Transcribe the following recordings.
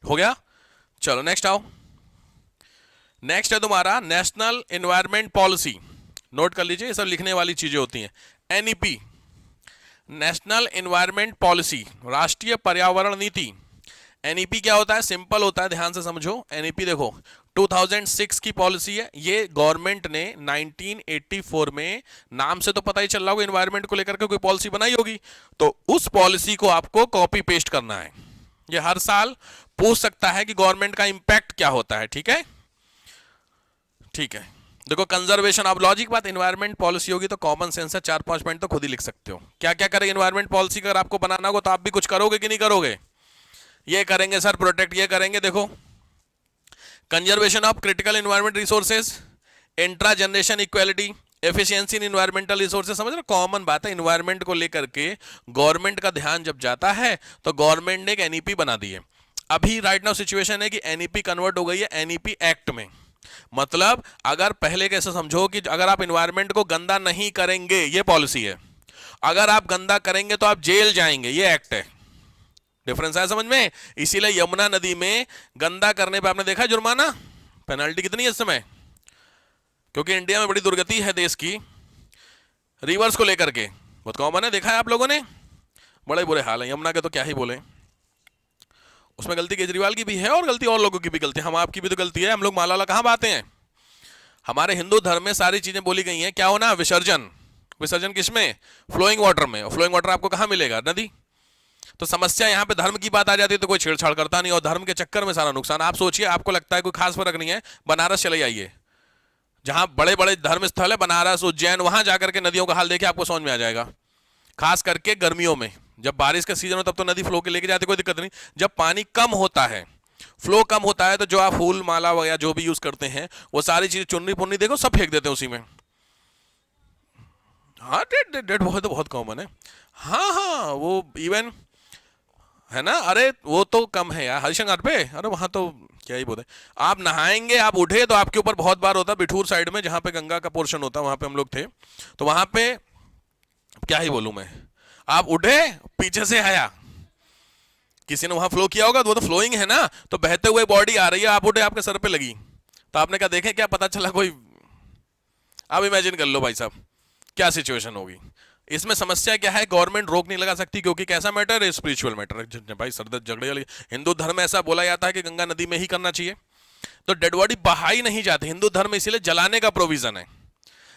हो गया। चलो नेक्स्ट आओ। नेक्स्ट है तुम्हारा नेशनल एनवायरमेंट पॉलिसी। नोट कर लीजिए, ये सब लिखने वाली चीजें होती हैं। एनईपी, नेशनल एनवायरमेंट पॉलिसी, राष्ट्रीय पर्यावरण नीति। एनईपी क्या होता है? सिंपल होता है, ध्यान से समझो। एनईपी देखो 2006 की पॉलिसी है। ये गवर्नमेंट ने 1984 में, नाम से तो पता ही चल रहा होगा एनवायरमेंट को लेकर के कोई पॉलिसी बनाई होगी, तो उस पॉलिसी को आपको कॉपी पेस्ट करना है। ये हर साल पूछ सकता है कि गवर्नमेंट का इंपैक्ट क्या होता है। ठीक है, ठीक है। देखो कंजर्वेशन, अब लॉजिक बात, एनवायरमेंट पॉलिसी होगी तो कॉमन सेंस है, 4-5 पॉइंट तो खुद ही लिख सकते हो। क्या क्या करेंगे एनवायरमेंट पॉलिसी? अगर आपको बनाना होगा तो आप भी कुछ करोगे कि नहीं करोगे? ये करेंगे सर प्रोटेक्ट, ये करेंगे। देखो conservation of critical environment resources, intra generation equality, efficiency in environmental resources. समझ रहे? कॉमन बात है, एनवायरमेंट को लेकर के गवर्नमेंट का ध्यान जब जाता है तो गवर्नमेंट ने एक एनईपी बना दी है। अभी राइट नाउ सिचुएशन है कि एनईपी कन्वर्ट हो गई है एनईपी एक्ट में। मतलब अगर पहले कैसे समझो कि अगर आप एनवायरमेंट को गंदा नहीं करेंगे, ये पॉलिसी है, अगर आप गंदा करेंगे तो आप जेल जाएंगे, ये एक्ट है। डिफरेंस है समझ में? इसीलिए यमुना नदी में गंदा करने पे आपने देखा जुर्माना, पेनल्टी कितनी है इस समय? क्योंकि इंडिया में बड़ी दुर्गति है देश की रिवर्स को लेकर के, बहुत कॉमन है, देखा है आप लोगों ने, बड़े बुरे हाल है यमुना के, तो क्या ही बोले। उसमें गलती केजरीवाल की भी है और गलती और लोगों की भी गलती, हम आपकी भी तो गलती है। हम लोग मालाला कहां बातें हैं? हमारे हिंदू धर्म में सारी चीजें बोली गई हैं। क्या होना? विसर्जन। विसर्जन किसमें? फ्लोइंग वाटर में। और फ्लोइंग वाटर आपको कहां मिलेगा? नदी। तो समस्या यहां पे धर्म की बात आ जाती है तो कोई छेड़छाड़ करता नहीं, और धर्म के चक्कर में सारा नुकसान। आप सोचिए, आपको लगता है कोई खास फर्क नहीं है, बनारस चले जाइए, जहां बड़े बड़े धर्म स्थल है, बनारस उज्जैन, वहां जाकर के नदियों का हाल देखिए, आपको समझ में आ जाएगा। खास करके गर्मियों में जब बारिश का सीजन हो तब तो नदी फ्लो के लेके जाती, कोई दिक्कत नहीं। जब पानी कम होता है, फ्लो कम होता है, तो जो आप फूल माला या जो भी यूज करते हैं वो सारी चीजें, चुन्नी पुन्नी देखो सब फेंक देते हैं उसी में। हाँ, डेट डेट बहुत तो बहुत कॉमन है। हाँ हाँ, वो इवन है ना, अरे वो तो कम है यार हरिशंकर पे, अरे वहां तो क्या ही बोले। आप नहाएंगे, आप उठे तो आपके ऊपर बहुत बार होता है, बिठूर साइड में जहां पे गंगा का पोर्शन होता है, वहां पे हम लोग थे, तो वहां पे क्या ही बोलूं मैं, आप उठे पीछे से आया, किसी ने वहां फ्लो किया होगा, तो वो तो फ्लोइंग है ना, तो बहते हुए बॉडी आ रही है, आप उठे आपके सर पे लगी, तो आपने कहा देखें क्या पता चला कोई। आप इमेजिन कर लो भाई साहब क्या सिचुएशन होगी। इसमें समस्या क्या है? गवर्नमेंट रोक नहीं लगा सकती क्योंकि कैसा मैटर है? स्पिरिचुअल मैटर है भाई, सरदर्द झगड़े वाली। हिंदू धर्म में ऐसा बोला जाता है कि गंगा नदी में ही करना चाहिए, तो डेड बॉडी बहाई नहीं जाती हिंदू धर्म में, इसीलिए जलाने का प्रोविजन है।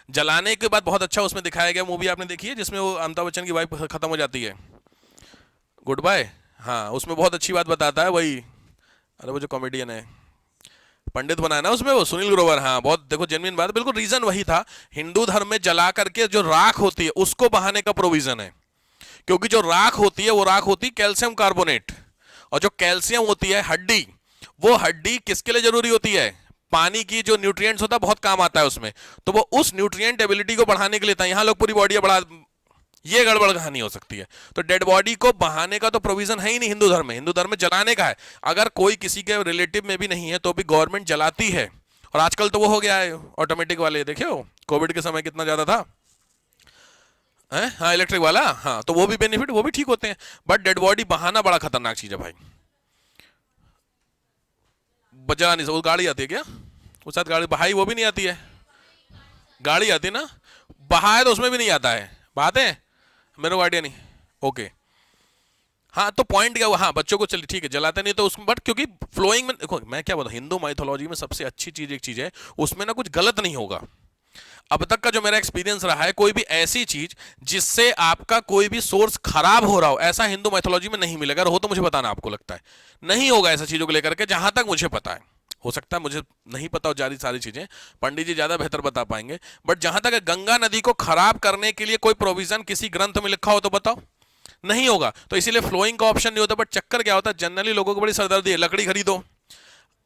जलाने के बाद बहुत अच्छा उसमें दिखाया गया, मूवी आपने देखी है जिसमें वो अमिताभ बच्चन की वाइफ खत्म हो जाती है, गुड बाय। हाँ, उसमें बहुत अच्छी बात बताता है वही, अरे वो जो कॉमेडियन है, पंडित बनाया ना उसमें वो सुनील ग्रोवर, हाँ बहुत देखो जेन्युइन बात, बिल्कुल रीजन वही था। हिंदू धर्म में जला करके जो राख होती है उसको बहाने का प्रोविजन है, क्योंकि जो राख होती है वो राख होती है कैल्शियम कार्बोनेट, और जो कैल्शियम होती है हड्डी, वो हड्डी किसके लिए जरूरी होती है? पानी की जो न्यूट्रिएंट्स होता है बहुत काम आता है उसमें, तो वो उस न्यूट्रिएंट एबिलिटी को बढ़ाने के लिए था। यहां लोग पूरी बॉडी बढ़ा, ये गड़बड़ कहानी हो सकती है। तो डेड बॉडी को बहाने का तो प्रोविजन है ही नहीं हिंदू धर्म में, हिंदू धर्म में जलाने का है। अगर कोई किसी के रिलेटिव में भी नहीं है तो भी गवर्नमेंट जलाती है, और आजकल तो वो हो गया है ऑटोमेटिक वाले, देखियो कोविड के समय कितना ज्यादा था है? हाँ इलेक्ट्रिक वाला, हाँ तो वो भी बेनिफिट, वो भी ठीक होते हैं, बट डेड बॉडी बहाना बड़ा खतरनाक चीज है भाई। जला नहीं, वो गाड़ी आती है क्या उस साथ? गाड़ी बहाई वो भी नहीं आती है, गाड़ी आती है ना, बहाए तो उसमें भी नहीं आता है, बात है, मेरे को आइडिया नहीं। ओके, हाँ तो पॉइंट क्या हुआ, हाँ बच्चों को चलिए ठीक है जलाते नहीं तो उसमें, बट क्योंकि फ्लोइंग में देखो मैं क्या बोलता हूँ, हिंदू माइथोलॉजी में सबसे अच्छी चीज एक चीज है, उसमें ना कुछ गलत नहीं होगा। अब तक का जो मेरा एक्सपीरियंस रहा है, कोई भी ऐसी चीज जिससे आपका कोई भी सोर्स खराब हो रहा हो, ऐसा हिंदू माइथोलॉजी में नहीं मिलेगा। अगर हो तो मुझे बताना, आपको लगता है नहीं होगा ऐसा चीजों को लेकर के, जहां तक मुझे पता है। हो सकता है मुझे नहीं पता हो जारी सारी चीजें, पंडित जी ज्यादा बेहतर बता पाएंगे, बट जहां तक गंगा नदी को खराब करने के लिए कोई प्रोविजन किसी ग्रंथ में लिखा हो तो बताओ, नहीं होगा। तो इसीलिए फ्लोइंग का ऑप्शन नहीं होता। बट चक्कर क्या होता है, जनरली लोगों को बड़ी सरदर्दी है, लकड़ी खरीदो,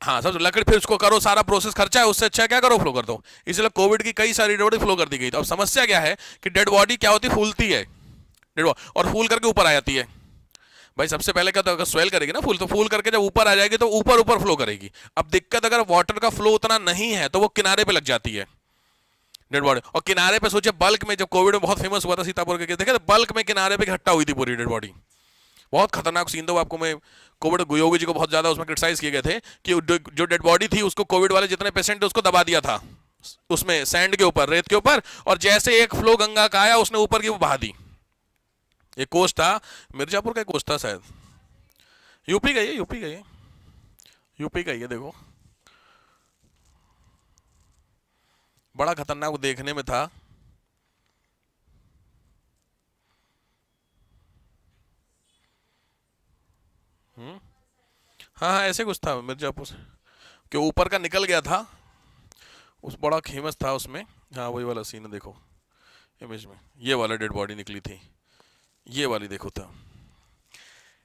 हाँ सब लकड़ी, फिर उसको करो, सारा प्रोसेस खर्चा है, उससे अच्छा क्या करो फ्लो कर दो। इसलिए कोविड की कई सारी डेड बॉडी फ्लो कर दी गई। तो अब समस्या क्या है कि डेड बॉडी क्या होती है, फूलती है डेड बॉडी, और फूल करके ऊपर आ जाती है। भाई सबसे पहले क्या, तो अगर स्वेल करेगी ना फूल, तो फूल करके जब ऊपर आ जाएगी तो ऊपर ऊपर फ्लो करेगी। अब दिक्कत अगर वाटर का फ्लो उतना नहीं है तो वो किनारे पे लग जाती है डेड बॉडी, और किनारे पे सोचिए बल्क में, जब कोविड में बहुत फेमस हुआ था सीतापुर के केस देखे, तो बल्क में किनारे पे इकट्ठा हुई थी पूरी डेड बॉडी, बहुत खतरनाक सीन था वो, आपको मैं कोविड, योगी जी को बहुत ज्यादा उसमें क्रिटिसाइज किए गए थे कि जो डेड बॉडी थी उसको कोविड वाले जितने पेशेंट थे उसको दबा दिया था उसमें सैंड के ऊपर, रेत के ऊपर, और जैसे एक फ्लो गंगा का आया उसने ऊपर की वो बहा दी। एक कोच था, मिर्जापुर का कोच था शायद, यूपी का ही है, यूपी का ही है, यूपी का ही है, देखो बड़ा खतरनाक वो देखने में था। हाँ हाँ ऐसे कुछ था मिर्जापुर से, कि ऊपर का निकल गया था, उस बड़ा फेमस था उसमें। हाँ वही वाला सीन है, देखो इमेज में ये वाला डेड बॉडी निकली थी, ये वाली देखो था।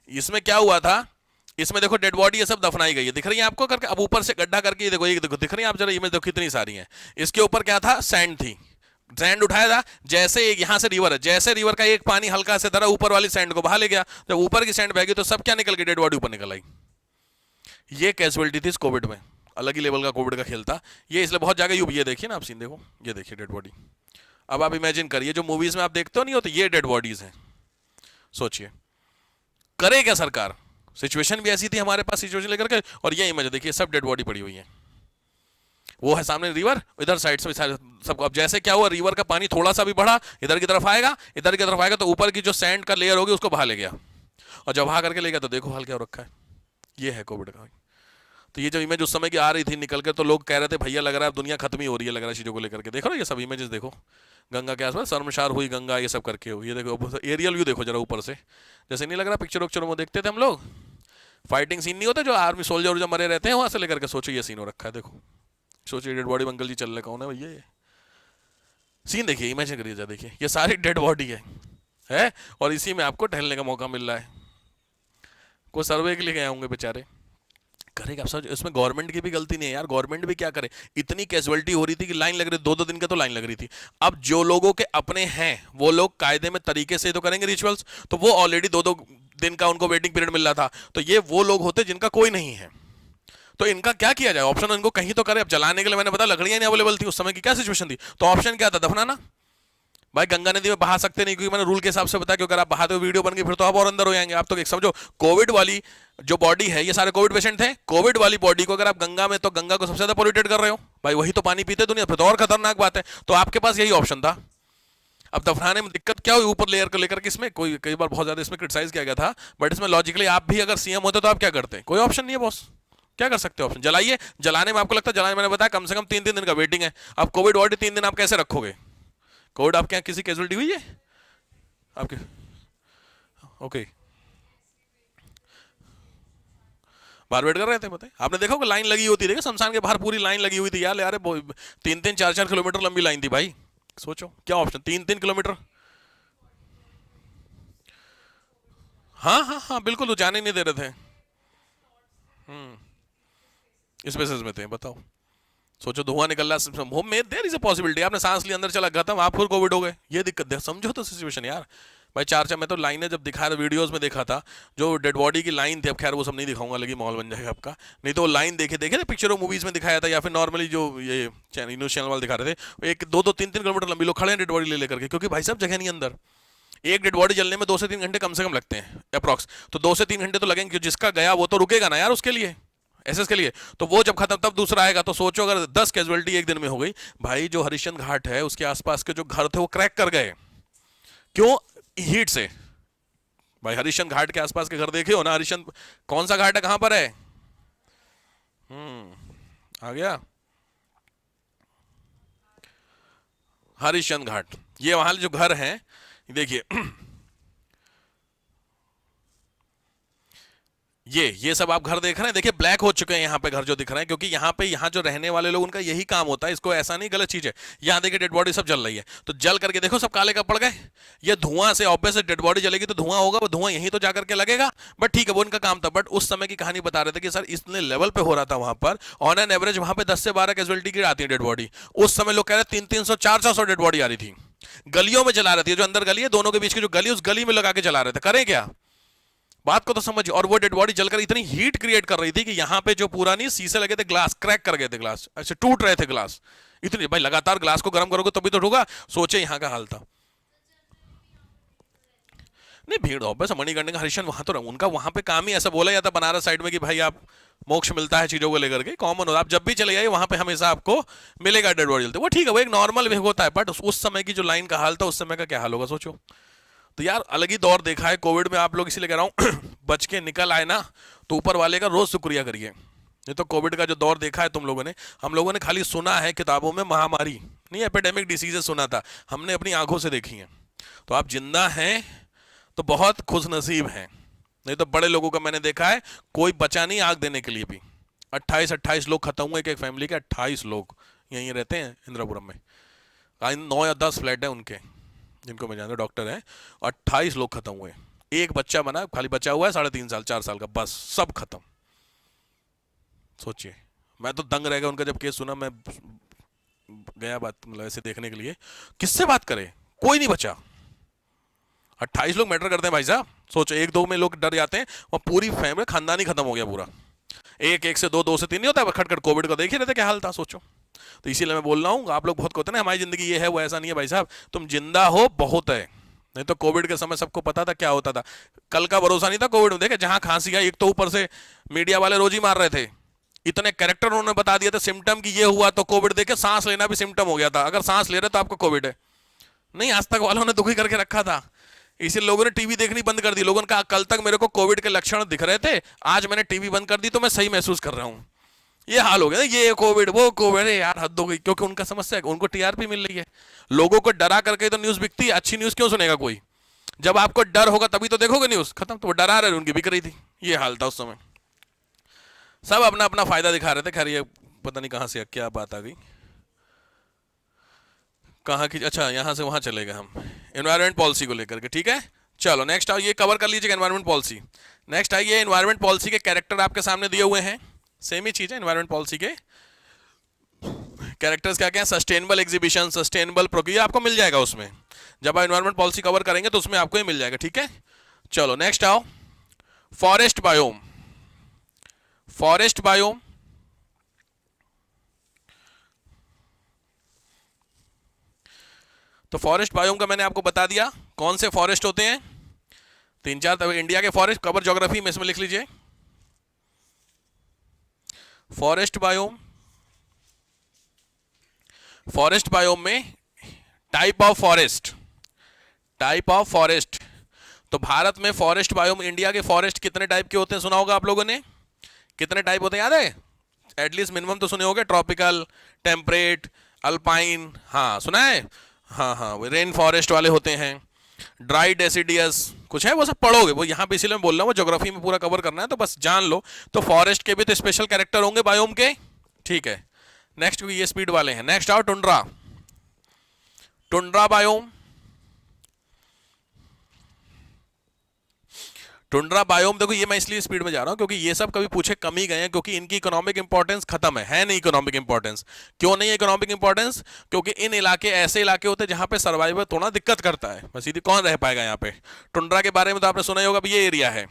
इसमें क्या हुआ था, इसमें देखो डेड बॉडी ये सब दफनाई गई है, दिख रही है आपको करके, अब ऊपर से गड्ढा करके ये देखो, ये देखो दिख रही है आप जरा इमेज देखो कितनी सारी है। इसके ऊपर क्या था, सैंड थी, सैंड उठाया था, जैसे एक यहाँ से रिवर है, जैसे रिवर का एक पानी हल्का से धरा ऊपर वाली सैंड को बहा ले गया, जब ऊपर की सैंड बह गई तो सब क्या निकल गई, डेड बॉडी ऊपर निकल आई। ये कैजुअलिटी थी इस कोविड में, अलग ही लेवल का कोविड का खेल था ये, इसलिए बहुत जगह ये देखिए ना आप सीन देखो, ये देखिए डेड बॉडी। अब आप इमेजिन करिए जो मूवीज में आप देखते हो नहीं होते, ये डेड बॉडीज हैं, सोचिए करे क्या सरकार। सिचुएशन भी ऐसी थी हमारे पास, सिचुएशन लेकर के, और ये इमेज देखिए सब डेड बॉडी पड़ी हुई है, वो है सामने रिवर, इधर साइड से सबको। अब जैसे क्या हुआ, रिवर का पानी थोड़ा सा भी बढ़ा, इधर की तरफ आएगा, इधर की तरफ आएगा तो ऊपर की जो सैंड का लेयर होगी उसको बहा ले गया, और जब बहा करके ले गया तो देखो हाल क्या हो रखा है। ये है कोविड का। तो ये जो इमेज उस समय की आ रही थी निकल कर, तो लोग कह रहे थे भैया लग रहा है दुनिया खत्म ही हो रही है, लग रहा है चीजों को लेकर के। देखो ना ये सब इमेजेस देखो, गंगा के आसपास शर्मशार हुई गंगा, ये सब करके हुई, ये देखो एरियल व्यू देखो जरा ऊपर से, जैसे नहीं लग रहा पिक्चर उक्चरों में देखते थे हम लोग, फाइटिंग सीन नहीं होता जो आर्मी सोल्जर जो मरे रहते हैं वहां से लेकर के, सोचो ये सीन हो रखा है देखो, सोचिए डेड बॉडी अंकल जी चल रहे कौन है भैया, ये सीन देखिए, इमेजिन करिए, देखिए ये सारी डेड बॉडी है, और इसी में आपको टहलने का मौका मिल रहा है। कोई सर्वे के लिए गए होंगे बेचारे, करेगा आप समझ, इसमें गवर्नमेंट की भी गलती नहीं है यार, गवर्नमेंट भी क्या करे, इतनी कैजुअलिटी हो रही थी कि लाइन लग रही, 2-2 दिन का तो लाइन लग रही थी। अब जो लोगों के अपने हैं वो लोग कायदे में तरीके से तो करेंगे रिचुअल्स, तो वो ऑलरेडी 2-2 दिन का उनको वेटिंग पीरियड मिल रहा था, तो ये वो लोग होते जिनका कोई नहीं है, तो इनका क्या किया जाए, ऑप्शन इनको कहीं तो करे। अब जलाने के लिए मैंने बताया लकड़ियां नहीं अवेलेबल थी उस समय की, क्या सिचुएशन थी, तो ऑप्शन क्या था, दफनाना। भाई गंगा नदी में बहा सकते नहीं, क्योंकि मैंने रूल के हिसाब से बताया कि अगर आप बहाते हो वीडियो बन गई फिर तो आप और अंदर हो जाएंगे। आप तो एक समझो कोविड वाली जो बॉडी है, ये सारे कोविड पेशेंट थे, कोविड वाली बॉडी को अगर आप गंगा में, तो गंगा को सबसे ज्यादा पोल्यूटेड कर रहे हो भाई, वही तो पानी पीते दुनिया, फिर तो और खतरनाक बात है। तो आपके पास यही ऑप्शन था। अब दफनाने में दिक्कत क्या हुई, ऊपर लेयर को लेकर के, इसमें कोई कई बार बहुत ज्यादा इसमें क्रिटिसाइज किया गया था, बट इसमें लॉजिकली आप भी अगर सीएम होते तो आप क्या करते, कोई ऑप्शन नहीं है बॉस, क्या कर सकते हो, ऑप्शन जलाइए। जलाने में आपको लगता है, जलाने मैंने बताया कम से कम 3-3 दिन का वेटिंग है। अब कोविड बॉडी 3 दिन आप कैसे रखोगे, कोविड आपके यहाँ किसी कैजुअलिटी हुई है आपके, ओके बाहर वेट कर रहे थे, बताए आपने देखा होगा लाइन लगी होती है, देखा शमशान के बाहर पूरी लाइन लगी हुई थी यार, यार 3-3, 4-4 किलोमीटर लंबी लाइन थी भाई, सोचो क्या ऑप्शन, 3-3 किलोमीटर। हाँ हाँ हाँ बिल्कुल, वो जाने नहीं दे रहे थे, स्पेसेस में थे, बताओ सोचो धुआं निकल रहा है, होम में देयर इज अ पॉसिबिलिटी, आपने सांस ली अंदर चला खत्म, आप फिर कोविड हो गए, ये दिक्कत है, समझो तो सिचुएशन यार। भाई 4-4 मैं तो लाइनें जब दिखा रहा वीडियोस में देखा था, जो डेड बॉडी की लाइन थी, अब खैर वो सब नहीं दिखाऊंगा, लगी माहौल बन जाएगा आपका, नहीं तो लाइन देखे देखे थे पिक्चरों मूवीज में दिखाया था, या फिर नॉर्मली जो ये न्यूज चैनल वाले दिखा रहे थे, एक 2-2, 3-3 किलोमीटर लंबी लोग खड़े हैं डेड बॉडी ले लेकर के, क्योंकि भाई साहब जगह नहीं अंदर, एक डेड बॉडी जलने में 2 से 3 घंटे कम से कम लगते हैं अप्रॉक्स, तो 2 से 3 घंटे तो लगेंगे, जिसका गया वो तो रुकेगा ना यार उसके लिए, एसएस के लिए, तो वो जब खत्म तब दूसरा आएगा, तो सोचो अगर 10 कैजुअलिटी एक दिन में हो गई। भाई जो हरिश्चंद्र घाट है उसके आसपास के जो घर थे वो क्रैक कर गए, क्यों, हीट से। भाई हरिश्चंद्र घाट के आसपास के घर देखे हो ना, हरिश्चंद्र कौन सा घाट है, कहां पर है, आ गया हरिश्चंद्र घाट, ये वहां जो घर हैं देखिए, ये सब आप घर देख रहे हैं, देखिए ब्लैक हो चुके हैं यहाँ पे घर जो दिख रहे हैं, क्योंकि यहाँ जो रहने वाले लोग उनका यही काम होता है, इसको ऐसा नहीं गलत चीज है। यहाँ देखिए डेड बॉडी सब जल रही है, तो जल करके देखो सब काले कब पड़ गए, ये धुआं से, ऑब्वियस डेड बॉडी जलेगी तो धुआं होगा, वो धुआं यहीं तो जाकर के लगेगा, बट ठीक है वो उनका काम था। बट उस समय की कहानी बता रहे थे कि सर इतने लेवल पे हो रहा था वहां पर, ऑन एन एवरेज वहां पे 10 से 12 कैजुअलिटी की आती है डेड बॉडी, उस समय लोग कह रहे 300-300, 400 डेड बॉडी आ रही थी, गलियों में जला रही थी, जो अंदर गली है दोनों के बीच की जो गली, उस गली में लगा के जला रहे थे, करें क्या, बात को तो समझिए। और वो डेड बॉडी जलकर इतनी हीट क्रिएट कर रही थी कि यहाँ पे जो पूरा नहीं शीशे लगे थे, ग्लास क्रैक कर गए थे, ग्लास ऐसे टूट रहे थे ग्लास, इतनी भाई लगातार ग्लास को गर्म करोगे तभी तो होगा, सोचे यहाँ का हाल था। नहीं भीड़ ऑब्वियस, मणिकर्णिका हरिश्चंद्र वहां तो उनका वहां पे काम ही ऐसा बोला जाता बनारस साइड में कि भाई आप मोक्ष मिलता है चीजों को लेकर के, कॉमन होता है, आप जब भी चले जाइए वहां पे हमेशा आपको मिलेगा डेड बॉडी जलते, वो ठीक है, वो एक नॉर्मल वे होता है, बट उस समय की जो लाइन का हाल था उस समय का क्या हाल होगा सोचो। तो यार अलग ही दौर देखा है कोविड में आप लोग, इसीलिए कह रहा हूँ बच के निकल आए ना तो ऊपर वाले का रोज शुक्रिया करिए। नहीं तो कोविड का जो दौर देखा है तुम लोगों ने, हम लोगों ने खाली सुना है किताबों में, महामारी नहीं, एपिडेमिक डिसीजेस सुना था, हमने अपनी आंखों से देखी हैं। तो आप जिंदा हैं तो बहुत खुशनसीब हैं, नहीं तो बड़े लोगों का मैंने देखा है कोई बचा नहीं आग देने के लिए भी। 28-28 लोग खत्म हुए, एक फैमिली के 28 लोग यहीं रहते हैं इंदिरापुरम में, 9 या 10 फ्लैट है उनके जिनको मैं जानता हूँ, डॉक्टर हैं, 28 लोग खत्म हुए, एक बच्चा बना खाली बचा हुआ है 3.5 साल 4 साल का, बस सब खत्म। सोचिए, मैं तो दंग रह गया उनका जब केस सुना, मैं गया बात मतलब ऐसे देखने के लिए, किससे बात करे, कोई नहीं बचा। 28 लोग मैटर करते हैं भाई साहब, सोचो एक दो में लोग डर जाते हैं, और पूरी फैमिली खानदान ही खत्म हो गया पूरा, एक से दो से तीन नहीं होता है, खटखट कोविड का देख ही रहते क्या हाल था सोचो। तो इसीलिए मैं बोल रहा हूँ, आप लोग बहुत कहते हैं ना हमारी जिंदगी ये है वो ऐसा नहीं है, भाई साहब तुम जिंदा हो बहुत है, नहीं तो कोविड के समय सबको पता था क्या होता था, कल का भरोसा नहीं था कोविड में, देखे जहां खांसी आई, एक तो ऊपर से मीडिया वाले रोज ही मार रहे थे, इतने कैरेक्टर उन्होंने बता दिया था सिम्टम की ये हुआ तो कोविड, देखे सांस लेना भी सिम्टम हो गया था, अगर सांस ले रहे तो आपको कोविड है, नहीं आज तक वालों ने दुखी करके रखा था, इसीलिए लोगों ने टीवी देखनी बंद कर दी, लोगों ने कहा कल तक मेरे को कोविड के लक्षण दिख रहे थे, आज मैंने टीवी बंद कर दी तो मैं सही महसूस कर रहा हूं, ये हाल हो गया ना, ये कोविड वो कोविड, यार हद हो गई, क्योंकि उनका समस्या है, उनको टीआरपी मिल रही है, लोगों को डरा करके तो न्यूज बिकती है, अच्छी न्यूज क्यों सुनेगा कोई, जब आपको डर होगा तभी तो देखोगे न्यूज, खत्म, तो वो डरा रहे उनकी बिक रही थी, ये हाल था उस समय, सब अपना अपना फायदा दिखा रहे थे। खैर ये पता नहीं कहां से क्या बात आ गई, कहाँ की, अच्छा यहां से वहां चले गए हम एनवायरमेंट पॉलिसी को लेकर के, ठीक है। चलो नेक्स्ट आओ, ये कवर कर लीजिएगा एनवायरमेंट पॉलिसी। नेक्स्ट आइए, एनवायरमेंट पॉलिसी के कैरेक्टर आपके सामने दिए हुए हैं, सेम ही चीज है, एनवायरमेंट पॉलिसी के कैरेक्टर्स क्या क्या है, सस्टेनेबल एग्जीबिशन, सस्टेनेबल प्रक्रिया आपको मिल जाएगा उसमें, जब आप एनवायरमेंट पॉलिसी कवर करेंगे तो उसमें आपको ये मिल जाएगा, ठीक है। चलो नेक्स्ट आओ, फॉरेस्ट बायोम, फॉरेस्ट बायोम तो फॉरेस्ट बायोम का मैंने आपको बता दिया कौन से फॉरेस्ट होते हैं, 3-4 तब इंडिया के फॉरेस्ट कवर ज्योग्राफी में इसमें लिख लीजिए, फॉरेस्ट बायोम, फॉरेस्ट बायोम में type of forest, type of forest, तो भारत में फॉरेस्ट बायोम, इंडिया के फॉरेस्ट कितने टाइप के होते हैं सुना होगा आप लोगों ने, कितने टाइप होते हैं याद है, एटलीस्ट मिनिमम तो सुने होंगे, ट्रॉपिकल, टेम्परेट, अल्पाइन, हाँ सुना है, हाँ हाँ वो रेन फॉरेस्ट वाले होते हैं, ड्राई डेसिडियस कुछ है, वो सब पढ़ोगे, वो यहाँ पे इसीलिए मैं बोल रहा हूँ, वो ज्योग्राफी में पूरा कवर करना है तो बस जान लो। तो फॉरेस्ट के भी तो स्पेशल कैरेक्टर होंगे बायोम के, ठीक है। नेक्स्ट ये स्पीड वाले हैं, नेक्स्ट आओ tundra, tundra biome, tundra biome देखो, ये मैं इसलिए स्पीड में जा रहा हूं क्योंकि ये सब कभी पूछे कम ही गए हैं, क्योंकि इनकी इकोनॉमिक इंपॉर्टेंस खत्म है नहीं इकोनॉमिक इंपॉर्टेंस, क्यों नहीं है इकोनॉमिक इंपॉर्टेंस, क्योंकि इन इलाके ऐसे इलाके होते हैं जहां पे सर्वाइवल थोड़ा दिक्कत करता है, बस सीधी कौन रह पाएगा यहाँ पे। टुंड्रा के बारे में तो आपने सुना ही होगा, ये एरिया है,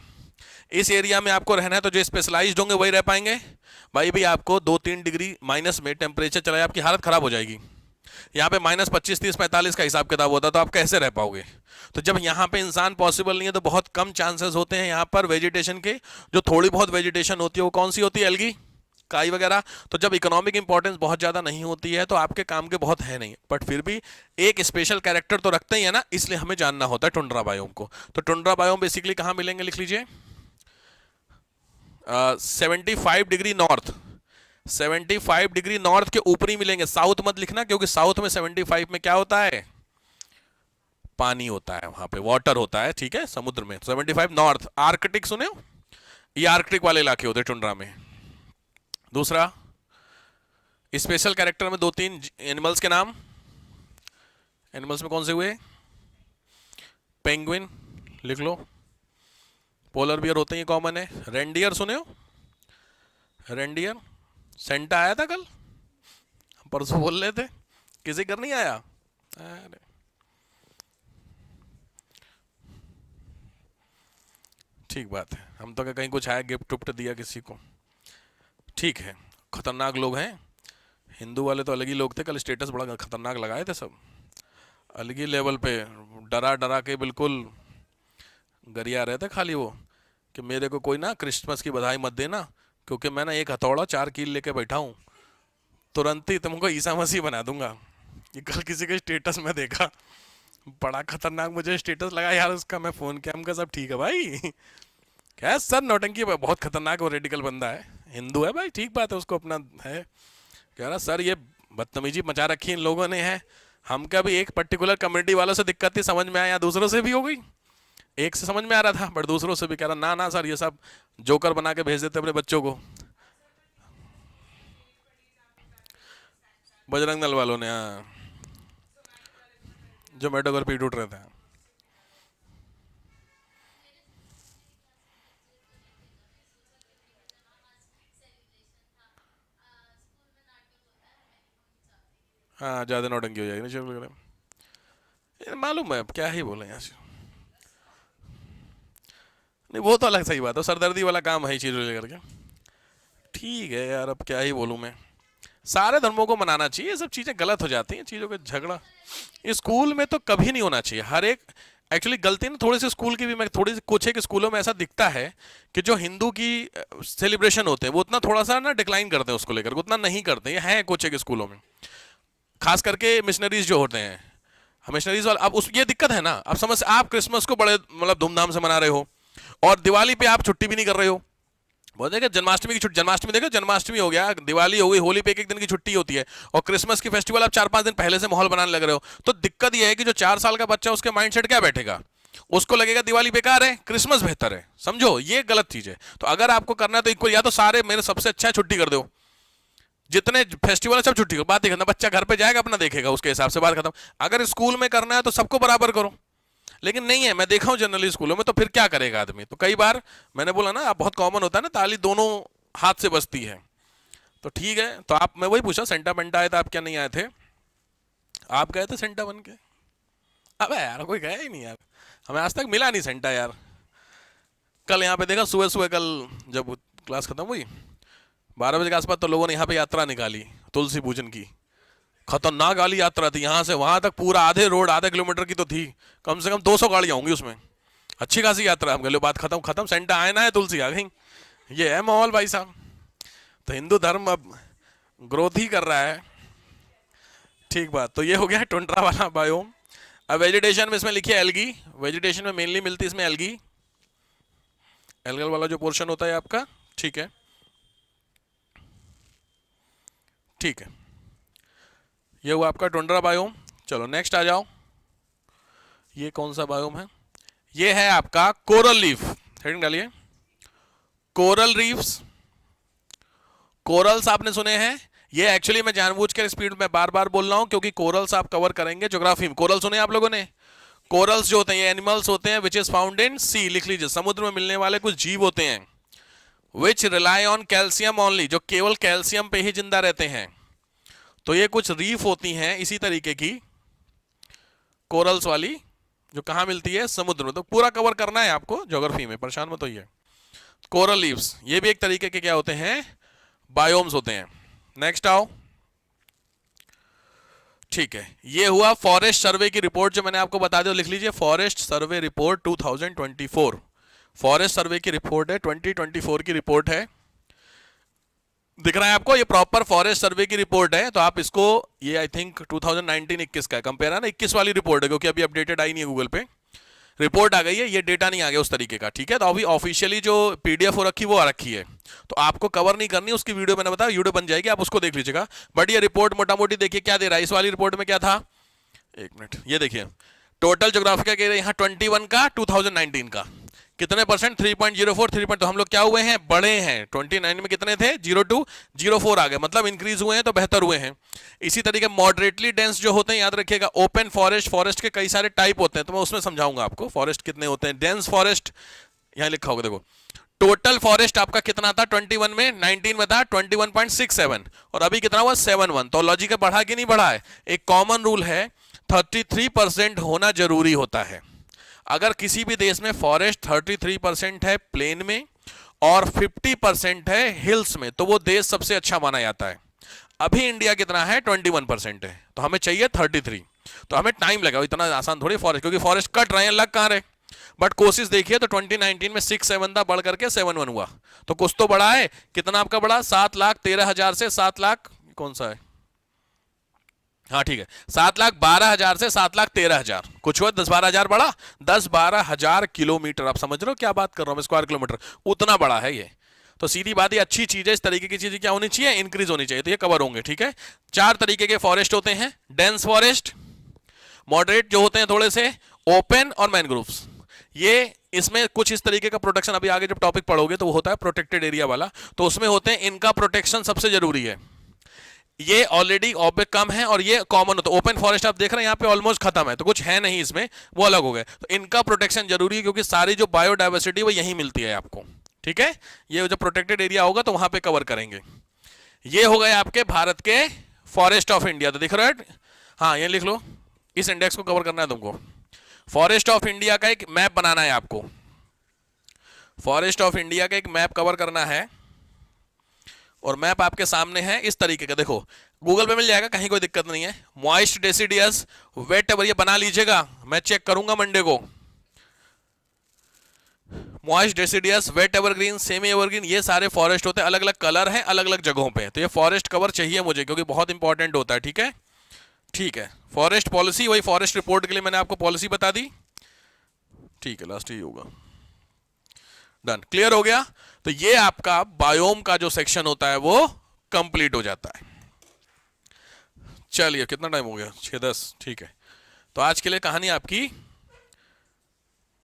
इस एरिया में आपको रहना है तो जो स्पेशलाइज्ड होंगे वही रह पाएंगे। भाई आपको 2-3 डिग्री माइनस में टेम्परेचर चला जाए आपकी हालत खराब हो जाएगी, यहाँ पे -25, 30, 45 का हिसाब किताब होता तो आप कैसे रह पाओगे। तो जब यहाँ पे इंसान पॉसिबल नहीं है तो बहुत कम चांसेस होते हैं यहाँ पर वेजिटेशन के, जो थोड़ी बहुत वेजिटेशन होती है वो कौन सी होती है, एल्गी, काई वगैरह। तो जब इकोनॉमिक इंपॉर्टेंस बहुत ज़्यादा नहीं होती है तो आपके काम के बहुत है नहीं, बट फिर भी एक स्पेशल कैरेक्टर तो रखते ही है ना, इसलिए हमें जानना होता है टुंड्रा बायोम को। तो टुंड्रा बायोम बेसिकली कहाँ मिलेंगे, लिख लीजिए 75 डिग्री नॉर्थ, 75 डिग्री नॉर्थ के ऊपर ही मिलेंगे, साउथ मत लिखना क्योंकि साउथ में 75 में क्या होता है, पानी होता है, वहां पे वाटर होता है, ठीक है, समुद्र में। 75 नॉर्थ, आर्कटिक सुने हो, ये आर्कटिक वाले इलाके होते हैं टुंड्रा में। दूसरा स्पेशल कैरेक्टर में 2-3 एनिमल्स के नाम, एनिमल्स में कौन से हुए, पेंगुइन लिख लो, पोलर बियर होते हैं, ये कॉमन है। रेंडियर सुने हो, रेंडियर, सेंटा आया था कल, परसों बोल रहे थे, किसी घर नहीं आया, अरे ठीक बात है, हम तो कहीं कुछ आया गिफ्ट उफ्ट दिया किसी को, ठीक है। खतरनाक लोग हैं, हिंदू वाले तो अलग ही लोग थे, कल स्टेटस बड़ा खतरनाक लगाए थे सब, अलग ही लेवल पे, डरा डरा के बिल्कुल गरिया रहे थे खाली वो कि मेरे को कोई ना क्रिसमस की बधाई मत देना, क्योंकि मैं ना एक हथौड़ा 4 कील लेके बैठा हूँ, तुरंत ही तुमको ईसा मसीह बना दूंगा। ये कल किसी के स्टेटस में देखा, बड़ा खतरनाक मुझे स्टेटस लगा यार उसका। मैं फ़ोन किया, हमका सब ठीक है भाई? क्या सर नौटंकी बहुत खतरनाक और रेडिकल बंदा है, हिंदू है भाई, ठीक बात है, उसको अपना है। कह रहा सर ये बदतमीजी मचा रखी इन लोगों ने है, हमका भी एक पर्टिकुलर कम्युनिटी वालों से दिक्कत थी, समझ में आया, दूसरों से भी हो गई। एक से समझ में आ रहा था बट दूसरों से भी कह रहा ना ना सर ये सब जोकर बना के भेज देते अपने बच्चों को। बजरंग दल वालों ने, हाँ, जोमेटो पर पीट उठ रहे थे। हाँ ज़्यादा नौटंकी हो जाएगी ना शुरू करें, ये मालूम है, अब क्या ही बोले यहाँ से। नहीं वो तो अलग सही बात है, सरदर्दी वाला काम है ही चीज़ों लेकर के। ठीक है यार, अब क्या ही बोलूँ मैं। सारे धर्मों को मनाना चाहिए, ये सब चीज़ें गलत हो जाती हैं, चीज़ों का झगड़ा स्कूल में तो कभी नहीं होना चाहिए। हर एक एक्चुअली गलती ना थोड़ी सी स्कूल की भी, मैं थोड़ी सी कुछ एक स्कूलों में ऐसा दिखता है कि जो हिंदू की सेलिब्रेशन होते हैं वो उतना थोड़ा सा ना डिक्लाइन करते हैं उसको लेकर, उतना नहीं करते, ये है कुछ एक स्कूलों में, खास करके मिशनरीज जो होते हैं, मिशनरीज वाला। अब उस ये दिक्कत है ना, अब समझ आप क्रिसमस को बड़े मतलब धूमधाम से मना रहे हो और दिवाली पे आप छुट्टी भी नहीं कर रहे हो। बहुत देखा जन्माष्टमी की छुट्टी, जन्माष्टमी देखो, जन्माष्टमी हो गया, दिवाली हो गई, होली पे एक दिन की छुट्टी होती है, और क्रिसमस की फेस्टिवल आप 4-5 दिन पहले से माहौल बनाने लग रहे हो। तो दिक्कत यह है कि जो 4 साल का बच्चा, उसके माइंडसेट क्या बैठेगा, उसको लगेगा दिवाली बेकार है, क्रिसमस बेहतर है। समझो ये गलत चीज है। तो अगर आपको करना है तो इक्वल, या तो सारे मेरे सबसे अच्छा छुट्टी कर दो, जितने फेस्टिवल है सब छुट्टी करो, बात ही खत्म, बच्चा घर पे जाएगा अपना देखेगा, उसके हिसाब से बात खत्म। अगर स्कूल में करना है तो सबको बराबर करो, लेकिन नहीं है, मैं देखा हूं जनरली स्कूलों में, तो फिर क्या करेगा आदमी। तो कई बार मैंने बोला ना, आप बहुत कॉमन होता है ना, ताली दोनों हाथ से बजती है। तो ठीक है, तो आप, मैं वही पूछा, सेंटा बेंटा आए थे आप, क्या नहीं आए थे? आप गए थे सेंटा बन के? अबे यार कोई गया ही नहीं यार, हमें आज तक मिला नहीं सेंटा यार। कल यहाँ पे देखा सुबह सुबह, कल जब क्लास खत्म हुई 12 बजे के आसपास, तो लोगों ने यहाँ पे यात्रा निकाली तुलसी पूजन की। खतरनाक वाली यात्रा थी, यहाँ से वहां तक पूरा आधे रोड, आधे किलोमीटर की तो थी, कम से कम 200 गाड़ियां होंगी उसमें, अच्छी खासी यात्रा। हम गए, बात खत्म खत्म, सेंटा आए ना है, तुलसी आ गई। ये है माहौल भाई साहब। तो हिंदू धर्म अब ग्रोथ ही कर रहा है। ठीक बात, तो ये हो गया टुंड्रा वाला बायोम। अब वेजिटेशन में इसमें लिखिए एल्गी, वेजिटेशन में मेनली मिलती है इसमें एल्गी, एल्गल वाला जो पोर्शन होता है आपका। ठीक है, ठीक है, ये हुआ आपका टुंड्रा बायोम। चलो नेक्स्ट आ जाओ, ये कौन सा बायोम है? ये है आपका कोरल रीफ। हेडिंग डालिए, कोरल रीफ्स। कोरल्स आपने सुने हैं, ये एक्चुअली मैं जानबूझ कर स्पीड में बार बार बोल रहा हूं क्योंकि कोरल्स आप कवर करेंगे ज्योग्राफी में। कोरल सुने आप लोगों ने? कोरल्स जो होते हैं ये एनिमल्स होते हैं विच इज फाउंड इन सी, लिख लीजिए, समुद्र में मिलने वाले कुछ जीव होते हैं, विच रिलाई ऑन कैल्शियम ओनली, जो केवल कैल्शियम पे ही जिंदा रहते हैं। तो ये कुछ रीफ होती हैं इसी तरीके की, कोरल्स वाली, जो कहां मिलती है? समुद्र में। तो पूरा कवर करना है आपको ज्योग्राफी में, परेशान मत होइए। कोरल रीफ्स ये भी एक तरीके के क्या होते हैं? बायोम्स होते हैं। नेक्स्ट आओ, ठीक है, ये हुआ फॉरेस्ट सर्वे की रिपोर्ट जो मैंने आपको बता दिया, लिख लीजिए, forest survey report 2024। Forest survey की रिपोर्ट है, 2024 की रिपोर्ट है, दिख रहा है आपको, ये प्रॉपर फॉरेस्ट सर्वे की रिपोर्ट है। तो आप इसको, ये आई थिंक 2019-21 का कंपेयर है ना, 21 वाली रिपोर्ट है, क्योंकि अभी अपडेटेड आई नहीं है गूगल पे, रिपोर्ट आ गई है, ये डेटा नहीं आ गया उस तरीके का। ठीक है, तो अभी ऑफिशियली जो पीडीएफ हो रखी वो आ रखी है, तो आपको कवर नहीं करनी, उसकी वीडियो मैंने बताया वीडियो बन जाएगी, आप उसको देख लीजिएगा। बट ये रिपोर्ट मोटा मोटी देखिए क्या दे रहा है, इस वाली रिपोर्ट में क्या था, एक मिनट, ये देखिए, टोटल ज्योग्राफिकल एरिया यहाँ 21 का, 2019 का कितने परसेंट? 3.04, 3 तो हम लोग क्या हुए हैं? बड़े हैं। 29 में कितने थे? 02, 04 आ गए, मतलब इंक्रीज हुए हैं, तो बेहतर हुए हैं। इसी तरीके मॉडरेटली डेंस जो होते हैं, याद रखिएगा, ओपन फॉरेस्ट, फॉरेस्ट के कई सारे टाइप होते हैं, तो मैं उसमें समझाऊंगा आपको फॉरेस्ट कितने होते हैं। डेंस फॉरेस्ट यहाँ लिखा होगा, देखो टोटल फॉरेस्ट आपका कितना था 21 में, 19 में था 21.67, और अभी कितना हुआ 71। तो लॉजिक बढ़ा कि नहीं बढ़ा है? एक कॉमन रूल है, 33% होना जरूरी होता है। अगर किसी भी देश में फॉरेस्ट 33% है प्लेन में और 50% है हिल्स में, तो वो देश सबसे अच्छा माना जाता है। अभी इंडिया कितना है? 21% है, तो हमें चाहिए 33। तो हमें टाइम लगा, इतना आसान थोड़ी फॉरेस्ट, क्योंकि फॉरेस्ट कट रहे हैं, लग कहां रहे? बट कोशिश देखिए तो 2019 में 6-7 था, बढ़ करके 7-1 हुआ, तो कुछ तो बढ़ा है। कितना आपका बढ़ा? 7,13,000 से 7 लाख, कौन सा है, हाँ ठीक है, 7,12,000 से 7,13,000, कुछ हुआ, 10-12 हजार बढ़ा, 10-12 हजार किलोमीटर। आप समझ रहे हो क्या बात कर रहा हूं मैं, स्क्वायर किलोमीटर उतना बड़ा है ये। तो सीधी बात, ये अच्छी चीज है, इस तरीके की चीजें क्या होनी चाहिए, इंक्रीज होनी चाहिए, तो ये कवर होंगे, ठीक है। 4 तरीके के फॉरेस्ट होते हैं, डेंस फॉरेस्ट, मॉडरेट जो होते हैं थोड़े से, ओपन और मैनग्रोव्स। ये इसमें कुछ इस तरीके का प्रोटेक्शन, अभी आगे जब टॉपिक पढ़ोगे तो वो होता है प्रोटेक्टेड एरिया वाला, तो उसमें होते हैं, इनका प्रोटेक्शन सबसे जरूरी है। ये ऑलरेडी ऑब्जेक्ट कम है और ये कॉमन होता है। ओपन फॉरेस्ट आप देख रहे हैं यहाँ पे ऑलमोस्ट खत्म है, तो कुछ है नहीं इसमें, वो अलग हो गए, तो इनका प्रोटेक्शन जरूरी है, क्योंकि सारी जो बायोडाइवर्सिटी वो यहीं मिलती है आपको, ठीक है। ये जो प्रोटेक्टेड एरिया होगा तो वहां पे कवर करेंगे। ये हो गए आपके भारत के फॉरेस्ट ऑफ इंडिया, तो दिख रहा है, हाँ ये लिख लो, इस इंडेक्स को कवर करना है तुमको। फॉरेस्ट ऑफ इंडिया का एक मैप बनाना है आपको, फॉरेस्ट ऑफ इंडिया का एक मैप कवर करना है, और मैप आपके सामने है इस तरीके का, देखो गूगल पे मिल जाएगा, कहीं कोई दिक्कत नहीं है। मॉइस्ट डेसिडियस वेट एवर, ये बना लीजिएगा, मैं चेक करूंगा मंडे को। Moist deciduous, wet evergreen, semi evergreen, ये सारे फॉरेस्ट होते हैं, अलग अलग कलर हैं, अलग अलग जगहों पे, तो ये फॉरेस्ट कवर चाहिए मुझे, क्योंकि बहुत इंपॉर्टेंट होता है, ठीक है। ठीक है, फॉरेस्ट पॉलिसी, वही फॉरेस्ट रिपोर्ट के लिए मैंने आपको पॉलिसी बता दी, ठीक है, लास्ट ही होगा, डन, क्लियर हो गया। तो ये आपका बायोम का जो सेक्शन होता है वो कंप्लीट हो जाता है। चलिए, कितना टाइम हो गया, 6:10, ठीक है। तो आज के लिए कहानी आपकी